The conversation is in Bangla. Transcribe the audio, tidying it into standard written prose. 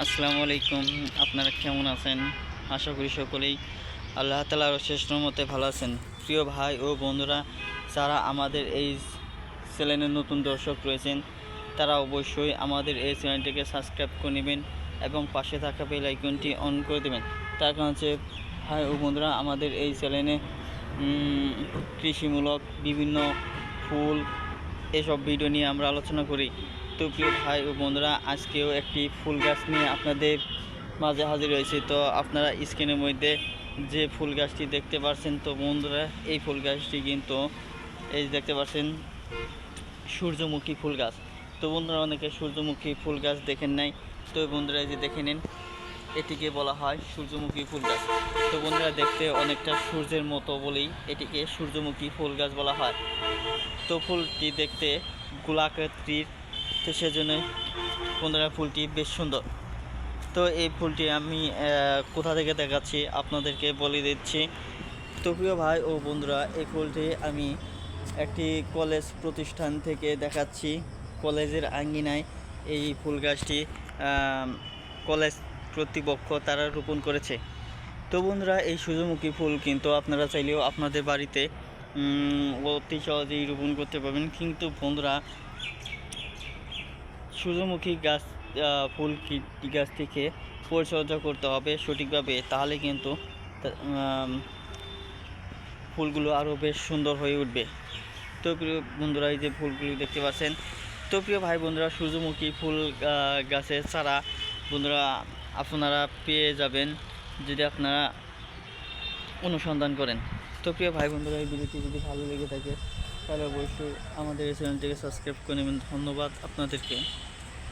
আসসালামু আলাইকুম। আপনারা কেমন আছেন? আশা করি সকলেই আল্লাহ তাআলার অশেষ রহমতে ভালো আছেন। প্রিয় ভাই ও বন্ধুরা, যারা আমাদের এই চ্যানেলের নতুন দর্শক রয়েছেন, তারা অবশ্যই আমাদের এই চ্যানেলটিকে সাবস্ক্রাইব করে নেবেন এবং পাশে থাকা বেল আইকনটি অন করে দেবেন। তার কারণ হচ্ছে ভাই ও বন্ধুরা, আমাদের এই চ্যানেলে কৃষিমূলক বিভিন্ন ফুল এসব ভিডিও নিয়ে আমরা আলোচনা করি। তো প্রিয় ভাই ও বন্ধুরা, আজকেও একটি ফুল গাছ নিয়ে আপনাদের মাঝে হাজির হয়েছে। তো আপনারা স্ক্রিনের মধ্যে যে ফুল গাছটি দেখতে পাচ্ছেন, তো বন্ধুরা এই ফুল গাছটি কিন্তু এই দেখতে পাচ্ছেন সূর্যমুখী ফুল গাছ। তো বন্ধুরা, অনেকে সূর্যমুখী ফুল গাছ দেখেন নাই, তো বন্ধুরা এই যে দেখে নিন, এটিকে বলা হয় সূর্যমুখী ফুল গাছ। তো বন্ধুরা, দেখতে অনেকটা সূর্যের মতো বলেই এটিকে সূর্যমুখী ফুল গাছ বলা হয়। তো ফুলটি দেখতে গোলাকৃতির, তো সেজন্য বন্ধুরা ফুলটি বেশ সুন্দর। তো এই ফুলটি আমি কোথা থেকে দেখাচ্ছি আপনাদেরকে বলে দিচ্ছি। তো প্রিয় ভাই ও বন্ধুরা, এই ফুলটি আমি একটি কলেজ প্রতিষ্ঠান থেকে দেখাচ্ছি। কলেজের আঙ্গিনায় এই ফুল গাছটি কলেজ কর্তৃপক্ষ তারা রোপণ করেছে। তো বন্ধুরা, এই সূর্যমুখী ফুল কিন্তু আপনারা চাইলেও আপনাদের বাড়িতে অতি সহজেই রোপণ করতে পারবেন। কিন্তু বন্ধুরা, সূর্যমুখী গাছ ফুল গাছ থেকে পরিচর্যা করতে হবে সঠিকভাবে, তাহলে কিন্তু ফুলগুলো আরও বেশ সুন্দর হয়ে উঠবে। তো প্রিয় বন্ধুরা, এই যে ফুলগুলি দেখতে পাচ্ছেন, তো প্রিয় ভাই বন্ধুরা, সূর্যমুখী ফুল গাছের চারা বন্ধুরা আপনারা পেয়ে যাবেন যদি আপনারা অনুসন্ধান করেন। তো প্রিয় ভাই বন্ধুরা, এই ভিডিওটি যদি ভালো লেগে থাকে তাহলে অবশ্যই আমাদের এই চ্যানেলটিকে সাবস্ক্রাইব করে নেবেন। ধন্যবাদ আপনাদেরকে।